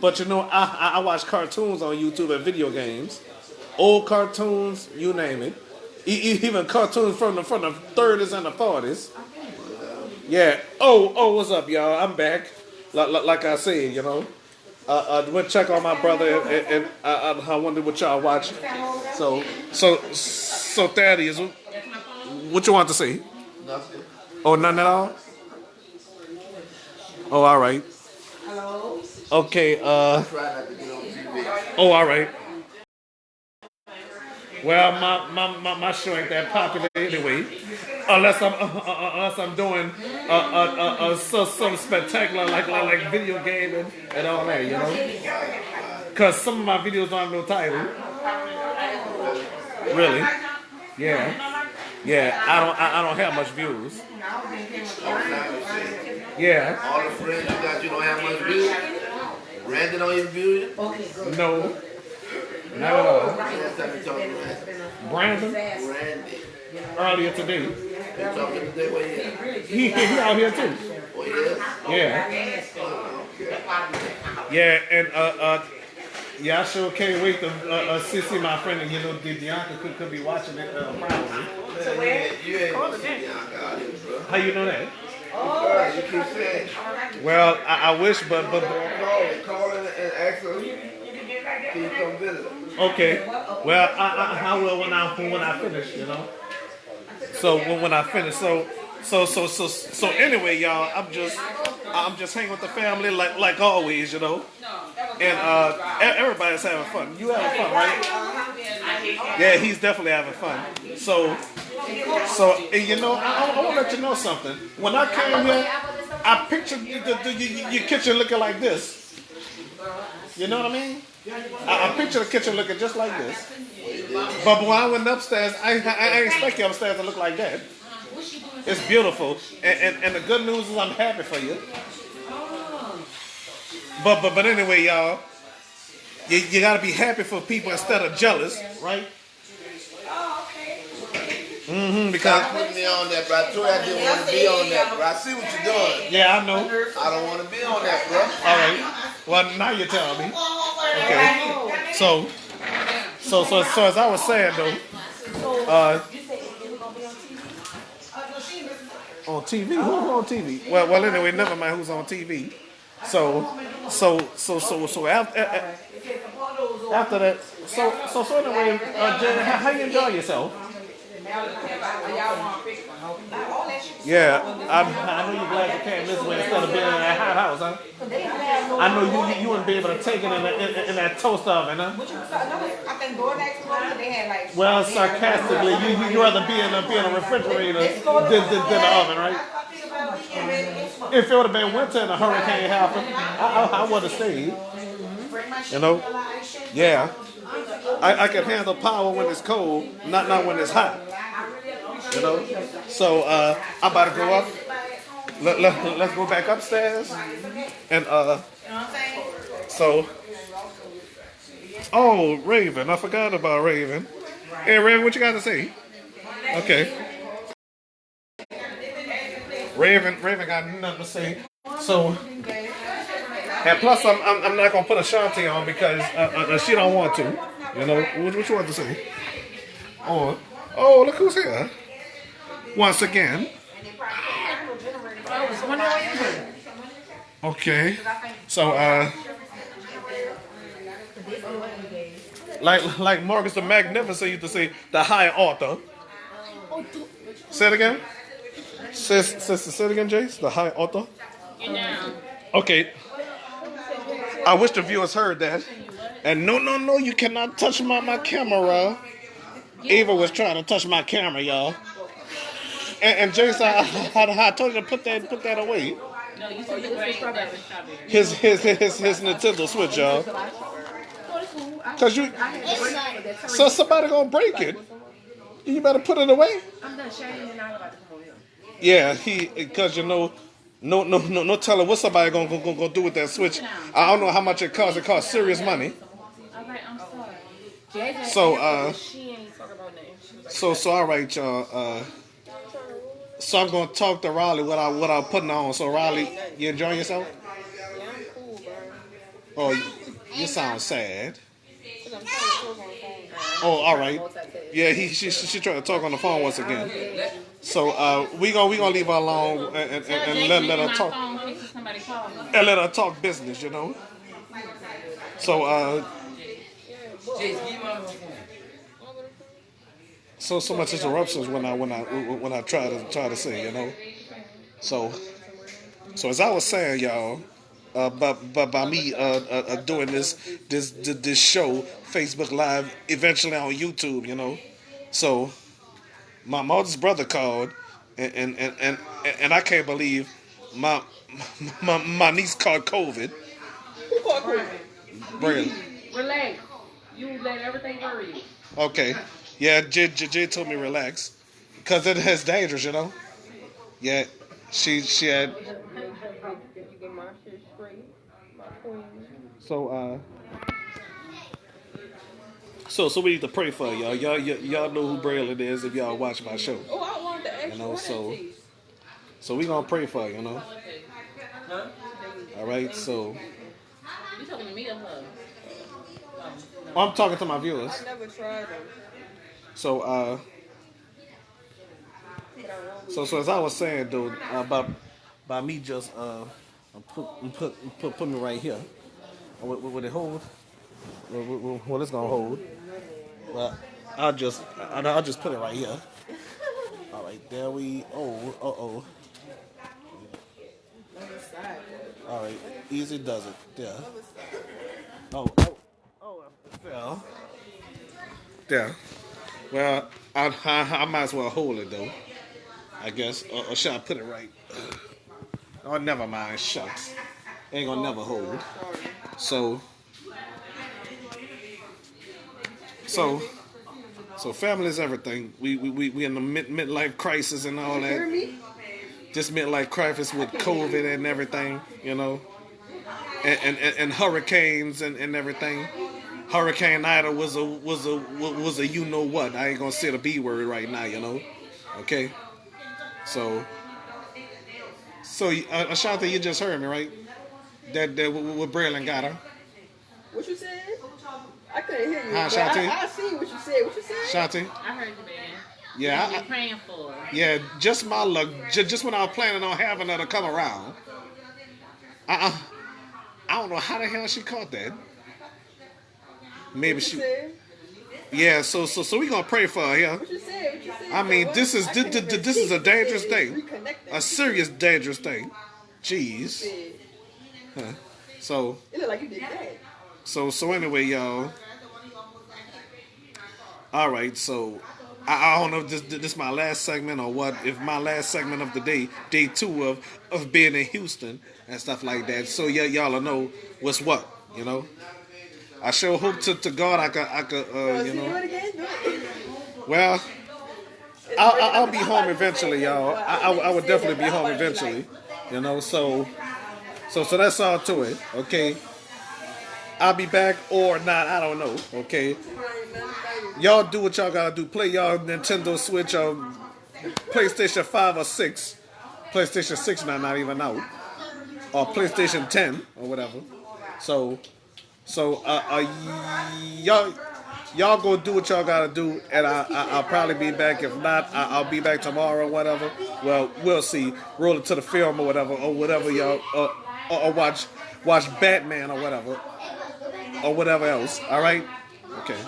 But you know, I watch cartoons on YouTube and video games, old cartoons, you name it, even cartoons from the 30s and the 40s. Yeah. Oh, what's up, y'all? I'm back. Like I said, you know. I went check on my brother, and I wondered what y'all watching. So Thaddeus, what you want to see? Nothing. Oh, nothing at all. Oh, all right. Okay. I try not to get on TV. Oh, all right. Well, my show ain't that popular anyway, unless I'm doing something spectacular like video game and all that, you know. Cause some of my videos don't have no title. Really? Yeah. Yeah. I don't have much views. Yeah. All the friends you got, you don't have much views. Brandon on your view? No. Not at all. Last time you talked to Brandon. Brandon Randy. earlier today. You talking today? Where you at? He out here too. Oh, yeah? Yeah. Yeah, and yeah, I sure can't wait to see my friend, and you know, Bianca could be watching it probably. So where? You ain't see Bianca out here, bro. How you know that? Because you keep saying. Well, I wish, but Call and ask her. Can you come visit her? okay. Well, I will when I finish, you know. So when I finish, so anyway, y'all, I'm just hanging with the family like always, you know. And everybody's having fun. You having fun, right? Yeah, he's definitely having fun. So and you know, I want to let you know something. When I came here, I pictured your kitchen looking like this. You know what I mean? I picture the kitchen looking just like this. But when I went upstairs, I ain't expect you upstairs to look like that. It's beautiful. And the good news is I'm happy for you. But anyway, y'all, you gotta be happy for people instead of jealous, right? Because Stop putting me on that, bro. I told you I didn't want to be on that, bro. I see what you're doing. yeah, I know. I don't want to be on that, bro. All right. Well, now you're telling me. Okay. So as I was saying though, on TV, who's on TV? Well, anyway, never mind who's on TV. So after that, so anyway, Jen, how you enjoy yourself? Yeah, I know you're glad you came this way instead of being in that hot house, huh? I know you wouldn't be able to take it in that toast oven, huh? Well, sarcastically, you rather be in a refrigerator than the oven, right? If it would have been winter and a hurricane happened, I would have stayed. You know? Yeah. I can handle power when it's cold, not when it's hot. You know? So I'm about to go up. Let's go back upstairs. And so oh, Raven, I forgot about Raven. Hey Raven, what you got to say? Okay. Raven got nothing to say. So, and plus I'm not gonna put Ashanti on because she don't want to. You know, what you want to say? Oh, look who's here. Once again. Okay. So like Marcus the Magnificent used to say, the high author. Say it again. Say it again, Jace. The high author. Okay. I wish the viewers heard that. And no, you cannot touch my camera. Ava was trying to touch my camera, y'all. And Jace, I told you to put that away. No, you said strawberry. His Nintendo Switch, y'all. Cause so somebody gonna break it. You better put it away. I'm done sharing and I'm about to come over Yeah, here. because you know, no telling what somebody gonna do with that Switch. I don't know how much it costs. It costs serious money. Alright, I'm sorry. So She ain't talking about nothing. so all right, y'all. So I'm gonna talk to Riley what I'm putting on. So Riley, you enjoying yourself? Yeah, I'm cool, Oh, you sound sad. Cause I'm trying to talk on the phone. Oh, all right. Yeah, she tried to talk on the phone once again. So we gonna leave her alone and let her talk and let her talk business, you know. So so much interruptions when I try to say, you know. So as I was saying, y'all, by me doing this show, Facebook Live, eventually on YouTube, you know. So my oldest brother called, and I can't believe my my niece caught COVID. Who called Chris? Really? Relax. You let everything worry you. Okay. Yeah, J told me relax, cause it is dangerous, you know. Yeah, she had. Did you get my shit straight? My queen. So so we need to pray for y'all. Y'all know who Braylon is if y'all watch my show. Oh, I wanted to ask You you. know, What so- that cheese? So we gonna pray for her, you know. All right. So You talking to me or her? I'm talking to my viewers. I never tried them. So so as I was saying, dude, about by me just put me right here. Will it hold? Well, it's gonna hold. But I'll just put it right here. All right, there we. Oh. All right, easy does it. There. Oh, it fell. There. Well, I might as well hold it though. I guess, or should I put it right? Oh, never mind. Shucks, ain't gonna never hold. So family is everything. We in the midlife crisis and all Hear that. me? This midlife crisis with COVID and everything, you know, and hurricanes and everything. Hurricane Ida was a you know what. I ain't gonna say the B word right now, you know. Okay. So Ashanti, you just heard me, right? That what Braylon got her. What you said? I couldn't hear you. Hi, but Shanti. I see what you said. What you said? Shanti. I heard you, man. Yeah. You're praying for her. Yeah, just my luck. Just when I was planning on having her to come around, I don't know how the hell she caught that. Maybe What you she. said? Yeah, so we gonna pray for her. Yeah. What you said? What you said? I mean, What? this is I couldn't even this is a see. dangerous You said thing, reconnecting. a serious dangerous thing. You Jeez. said- Huh. So It looked like you did that. so anyway, y'all. All right, so I don't know if this is my last segment or what. If my last segment of the day 2 of being in Houston and stuff like that. So y'all will know what's what, you know. I sure hope to God I could you Do know. it again. Do it. Well, I'll be home eventually, y'all. I would definitely be home eventually, you know. So that's all to it, okay. I'll be back or not, I don't know, okay. Y'all do what y'all gotta do. Play y'all Nintendo Switch or PlayStation 5 or 6. PlayStation 6 now not even out. Or PlayStation 10 or whatever. So y'all go do what y'all gotta do, and I'll probably be back. If not, I'll be back tomorrow or whatever. Well, we'll see. Roll it to the film or whatever y'all, or watch Batman or whatever else. All right, okay.